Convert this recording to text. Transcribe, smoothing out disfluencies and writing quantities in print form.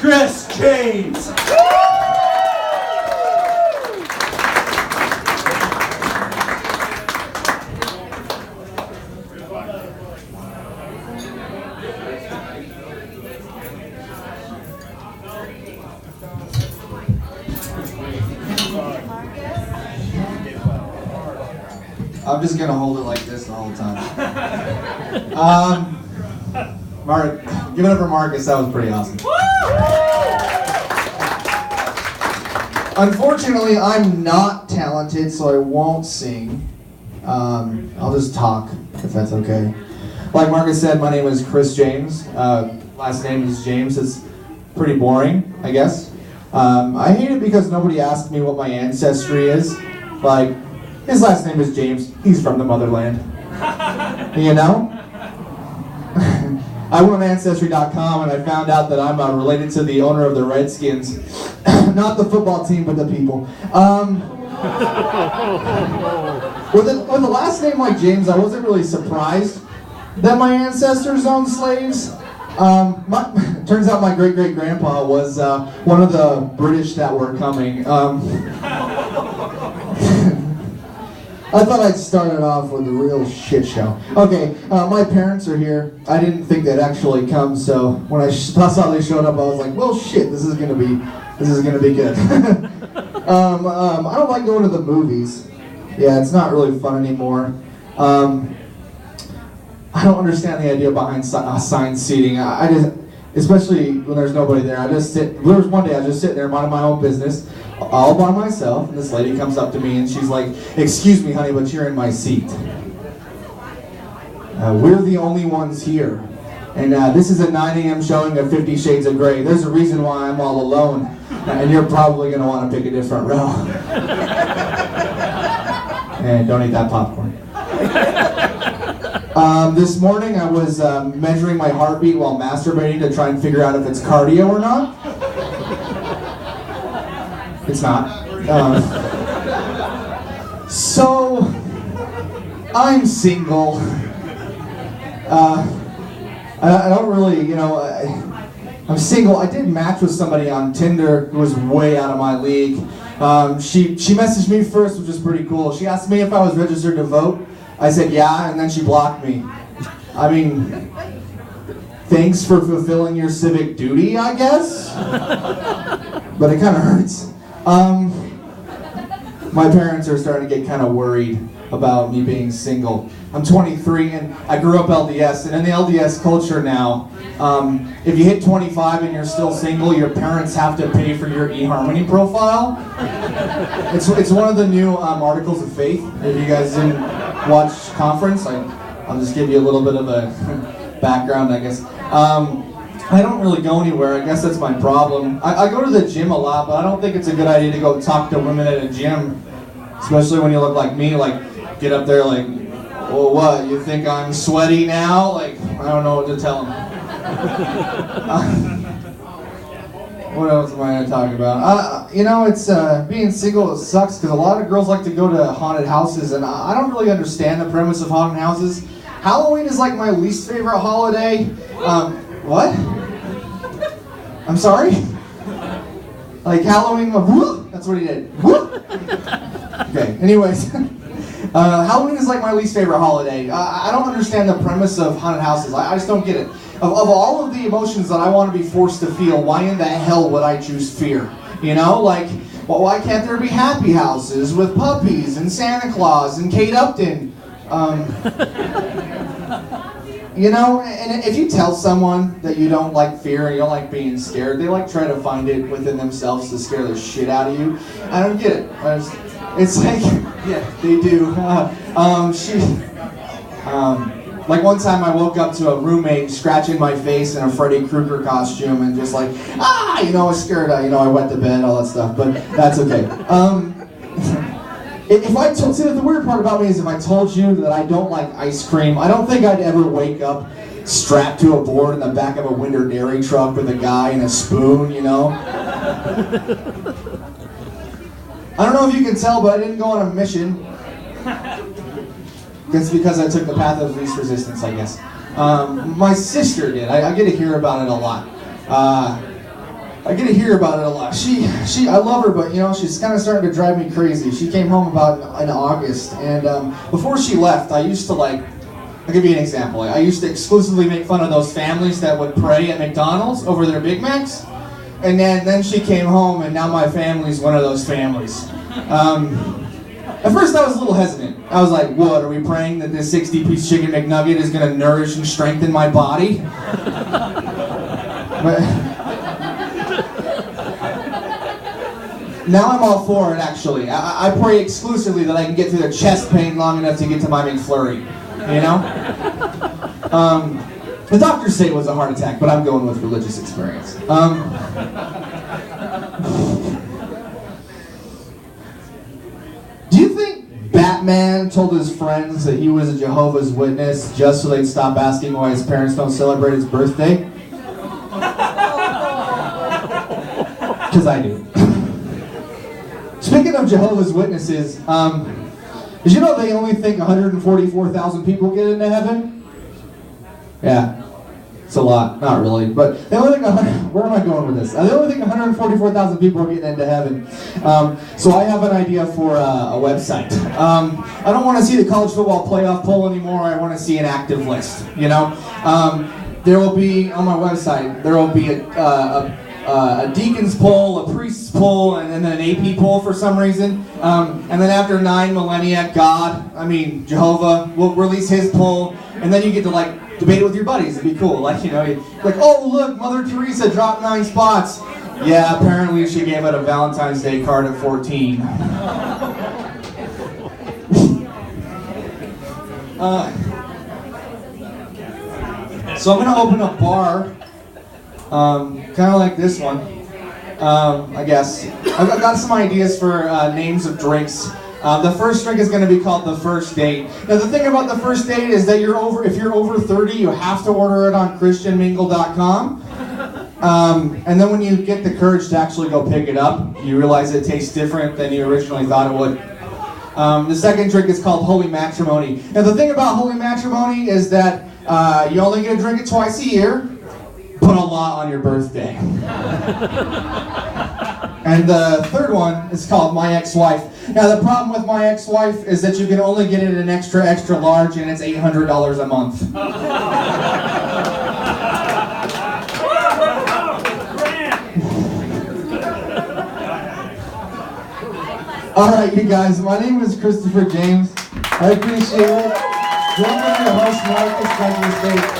Chris James. I'm just gonna hold it like this the whole time. Mark, give it up for Marcus. That was pretty awesome. Unfortunately, I'm not talented, so I won't sing. I'll just talk, if that's okay. Like Marcus said, my name is Chris James. Last name is James. It's pretty boring, I guess. I hate it because nobody asked me what my ancestry is. Like, his last name is James. He's from the motherland. You know? I went on Ancestry.com and I found out that I'm related to the owner of the Redskins. Not the football team, but the people. With a last name like James, I wasn't really surprised that my ancestors owned slaves. Turns out my great-great-grandpa was one of the British that were coming. I thought I'd start it off with a real shit show. Okay, my parents are here. I didn't think they'd actually come, so when I saw they showed up, I was like, well, shit, this is gonna be good. I don't like going to the movies. Yeah, it's not really fun anymore. I don't understand the idea behind assigned seating. I just, especially when there's nobody there, there was one day I was just sitting there minding my own business, all by myself, and this lady comes up to me and she's like, "Excuse me, honey, but you're in my seat. We're the only ones here. And this is a 9 a.m. showing of 50 Shades of Grey. There's a reason why I'm all alone, and you're probably going to want to pick a different row." And don't eat that popcorn. This morning I was measuring my heartbeat while masturbating to try and figure out if it's cardio or not. It's not. So, I'm single. I don't really, I'm single. I did match with somebody on Tinder who was way out of my league. She messaged me first, which is pretty cool. She asked me if I was registered to vote. I said yeah, and then she blocked me. I mean, thanks for fulfilling your civic duty, I guess. But it kind of hurts. My parents are starting to get kind of worried about me being single. I'm 23 and I grew up LDS, and in the LDS culture now, if you hit 25 and you're still single, your parents have to pay for your eHarmony profile. It's one of the new articles of faith. If you guys didn't watch Conference, I'll just give you a little bit of a background, I guess. I don't really go anywhere. I guess that's my problem. I go to the gym a lot, but I don't think it's a good idea to go talk to women at a gym, especially when you look like me, like get up there like, well, what, you think I'm sweaty now? Like, I don't know what to tell them. What else am I going to talk about? It's being single, it sucks because a lot of girls like to go to haunted houses, and I don't really understand the premise of haunted houses. Halloween is like my least favorite holiday. What? I'm sorry? Like Halloween, whoop, that's what he did. Whoop. Okay, anyways. Halloween is like my least favorite holiday. I don't understand the premise of haunted houses. I just don't get it. Of all of the emotions that I want to be forced to feel, why in the hell would I choose fear? Like, well, why can't there be happy houses with puppies and Santa Claus and Kate Upton? And if you tell someone that you don't like fear and you don't like being scared, they try to find it within themselves to scare the shit out of you. I don't get it. It's like, yeah, they do. Like one time I woke up to a roommate scratching my face in a Freddy Krueger costume and just like, I was scared, I wet the bed, all that stuff, but that's okay. See, the weird part about me is if I told you that I don't like ice cream, I don't think I'd ever wake up strapped to a board in the back of a Winter Dairy truck with a guy and a spoon, I don't know if you can tell, but I didn't go on a mission. It's because I took the path of least resistance, I guess. My sister did. I get to hear about it a lot. I get to hear about it a lot. I love her, but you know, she's kind of starting to drive me crazy. She came home about in August, and before she left, I used to I'll give you an example. I used to exclusively make fun of those families that would pray at McDonald's over their Big Macs, and then she came home, and now my family's one of those families. At first, I was a little hesitant. I was like, "What? Are we praying that this 60-piece chicken McNugget is going to nourish and strengthen my body?" But now I'm all for it, actually. I pray exclusively that I can get through the chest pain long enough to get to my McFlurry, you know? The doctors say it was a heart attack, but I'm going with religious experience. Do you think Batman told his friends that he was a Jehovah's Witness just so they'd stop asking why his parents don't celebrate his birthday? Because I do. Speaking of Jehovah's Witnesses, did you know they only think 144,000 people get into heaven? Yeah, it's a lot. Not really, but they only think where am I going with this? They only think 144,000 people are getting into heaven. So I have an idea for a website. I don't want to see the college football playoff poll anymore. I want to see an active list. You know, there will be on my website. There will be a deacon's poll, a priest's poll, and then an AP poll for some reason. And then after 9 millennia, Jehovah will release his poll, and then you get to debate it with your buddies. It'd be cool. Oh look, Mother Teresa dropped 9 spots. Yeah, apparently she gave out a Valentine's Day card at 14. So I'm gonna open a bar. Kind of like this one, I guess. I've got some ideas for names of drinks. The first drink is going to be called the first date. Now the thing about the first date is that if you're over 30, you have to order it on christianmingle.com. And then when you get the courage to actually go pick it up, you realize it tastes different than you originally thought it would. The second drink is called Holy Matrimony. Now the thing about Holy Matrimony is that you only get to drink it twice a year. Put a lot on your birthday. And the third one is called My Ex-Wife. Now the problem with My Ex-Wife is that you can only get it in an extra large, and it's $800 a month. Alright you guys, my name is Christopher James. I appreciate it. Welcome to your host, Marcus, back to the stage.